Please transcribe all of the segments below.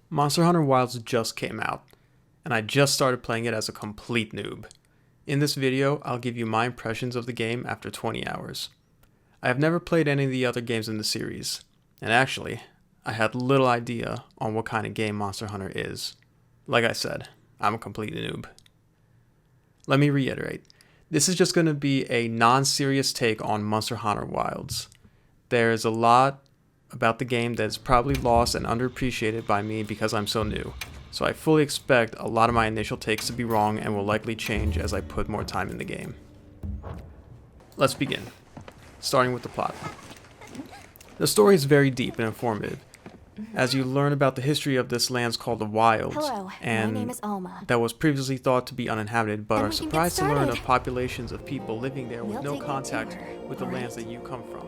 Monster Hunter Wilds just came out, and I just started playing it as a complete noob. In this video, I'll give you my impressions of the game after 20 hours. I have never played any of the other games in the series, and actually, I had little idea on what kind of game Monster Hunter is. Like I said, I'm a complete noob. Let me reiterate, this is just going to be a non-serious take on Monster Hunter Wilds. There's a lot about the game that is probably lost and underappreciated by me because I'm so new, so I fully expect a lot of my initial takes to be wrong and will likely change as I put more time in the game. Let's begin, starting with the plot. The story is very deep and informative, as you learn about the history of this land called the Wilds, Hello, and my name is Alma. that was previously thought to be uninhabited, but Then are we can get surprised to learn started. of populations of people living there with We'll no take a contact tour, with the alright? lands that you come from.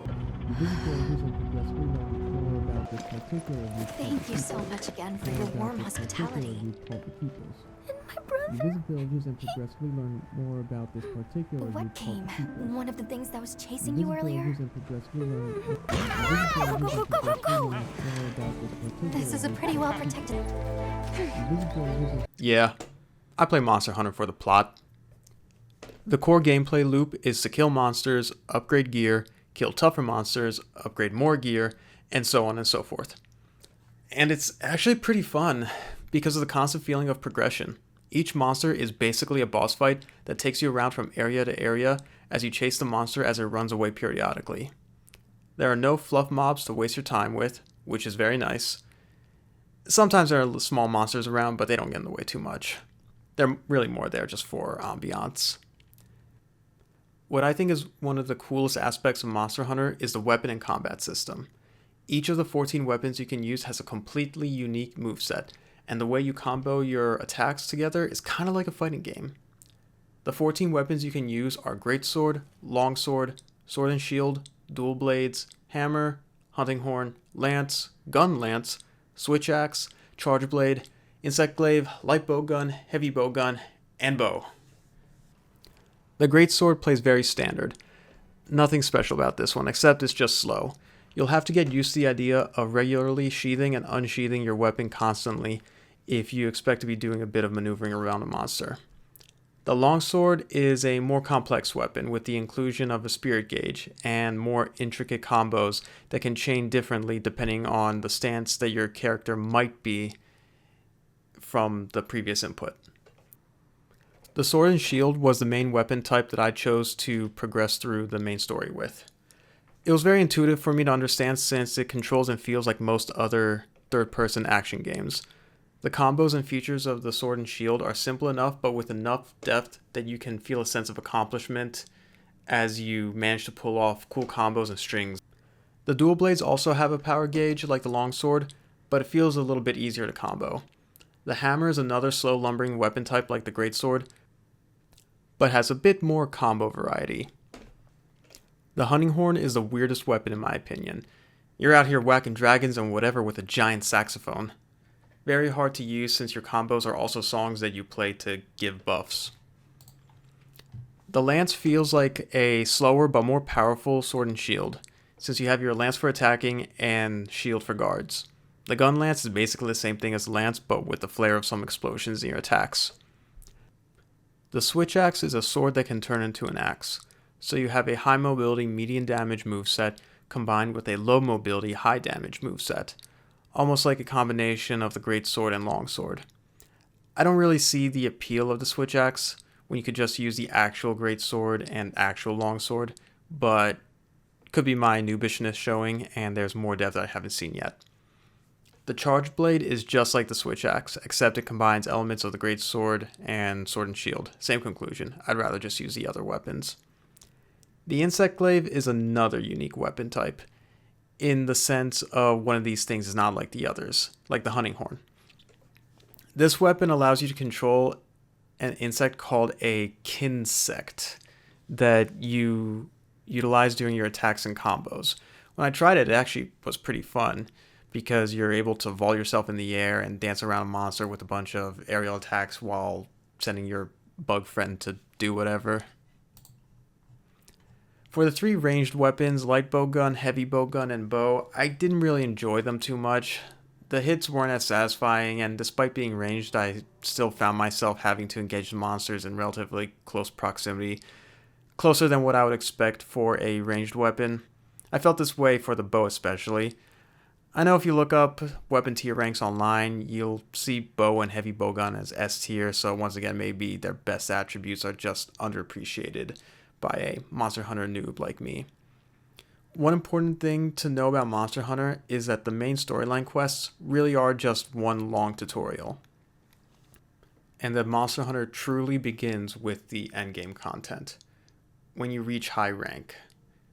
Thank you so much again for your warm hospitality. And my brother. Visit villages and progressively learn more about this particular What group called came? the peoples. One of the things that was chasing Visit you earlier? villages and progressively learn visit villages and progressively learn more about this particular This is a group pretty well called the protected. peoples. Visit villages and Yeah, I play Monster Hunter for the plot. The core gameplay loop is to kill monsters, upgrade gear, kill tougher monsters, upgrade more gear, and so on and so forth. And it's actually pretty fun because of the constant feeling of progression. Each monster is basically a boss fight that takes you around from area to area as you chase the monster as it runs away periodically. There are no fluff mobs to waste your time with, which is very nice. Sometimes there are small monsters around, but they don't get in the way too much. They're really more there just for ambiance. What I think is one of the coolest aspects of Monster Hunter is the weapon and combat system. Each of the 14 weapons you can use has a completely unique moveset, and the way you combo your attacks together is kind of like a fighting game. The 14 weapons you can use are Greatsword, Longsword, Sword and Shield, Dual Blades, Hammer, Hunting Horn, Lance, Gun Lance, Switch Axe, Charge Blade, Insect Glaive, Light Bowgun, Heavy Bowgun, and Bow. The Greatsword plays very standard. Nothing special about this one, except it's just slow. You'll have to get used to the idea of regularly sheathing and unsheathing your weapon constantly if you expect to be doing a bit of maneuvering around a monster. The Longsword is a more complex weapon with the inclusion of a spirit gauge and more intricate combos that can chain differently depending on the stance that your character might be from the previous input. The Sword and Shield was the main weapon type that I chose to progress through the main story with. It was very intuitive for me to understand since it controls and feels like most other third-person action games. The combos and features of the Sword and Shield are simple enough but with enough depth that you can feel a sense of accomplishment as you manage to pull off cool combos and strings. The Dual Blades also have a power gauge like the Longsword, but it feels a little bit easier to combo. The Hammer is another slow lumbering weapon type like the Greatsword, but has a bit more combo variety. The Hunting Horn is the weirdest weapon in my opinion. You're out here whacking dragons and whatever with a giant saxophone. Very hard to use since your combos are also songs that you play to give buffs. The Lance feels like a slower but more powerful sword and shield, since you have your lance for attacking and shield for guards. The Gun Lance is basically the same thing as the lance, but with the flair of some explosions in your attacks. The Switch Axe is a sword that can turn into an axe, so you have a high mobility medium damage moveset combined with a low mobility high damage moveset, almost like a combination of the Greatsword and Longsword. I don't really see the appeal of the Switch Axe when you could just use the actual Greatsword and actual Longsword, but could be my noobishness showing and there's more depth I haven't seen yet. The Charge Blade is just like the Switch Axe, except it combines elements of the Greatsword and Sword and Shield. Same conclusion, I'd rather just use the other weapons. The Insect Glaive is another unique weapon type, in the sense of one of these things is not like the others, like the Hunting Horn. This weapon allows you to control an insect called a kinsect that you utilize during your attacks and combos. When I tried it, it actually was pretty fun because you're able to vault yourself in the air and dance around a monster with a bunch of aerial attacks while sending your bug friend to do whatever. For the three ranged weapons, light bowgun, heavy bowgun, and bow, I didn't really enjoy them too much. The hits weren't as satisfying, and despite being ranged, I still found myself having to engage the monsters in relatively close proximity, closer than what I would expect for a ranged weapon. I felt this way for the bow especially. I know if you look up weapon tier ranks online, you'll see bow and heavy bowgun as S tier, so once again, maybe their best attributes are just underappreciated by a Monster Hunter noob like me. One important thing to know about Monster Hunter is that the main storyline quests really are just one long tutorial, and that Monster Hunter truly begins with the endgame content. When you reach high rank,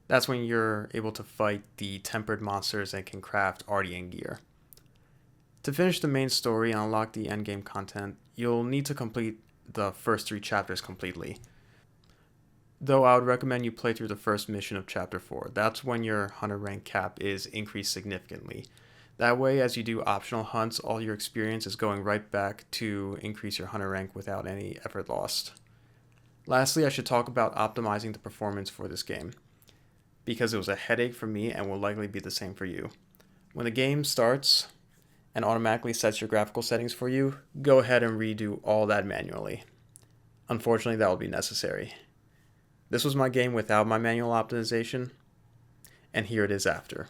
that's when you're able to fight the tempered monsters and can craft Ardian gear. To finish the main story and unlock the endgame content, you'll need to complete the first 3 chapters completely. Though I would recommend you play through the first mission of chapter 4. That's when your hunter rank cap is increased significantly. That way, as you do optional hunts, all your experience is going right back to increase your hunter rank without any effort lost. Lastly, I should talk about optimizing the performance for this game, because it was a headache for me and will likely be the same for you. When the game starts and automatically sets your graphical settings for you, go ahead and redo all that manually. Unfortunately, that will be necessary. This was my game without my manual optimization, and here it is after.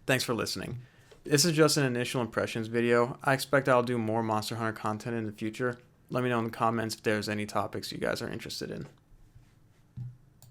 Thanks for listening. This is just an initial impressions video. I expect I'll do more Monster Hunter content in the future. Let me know in the comments if there's any topics you guys are interested in.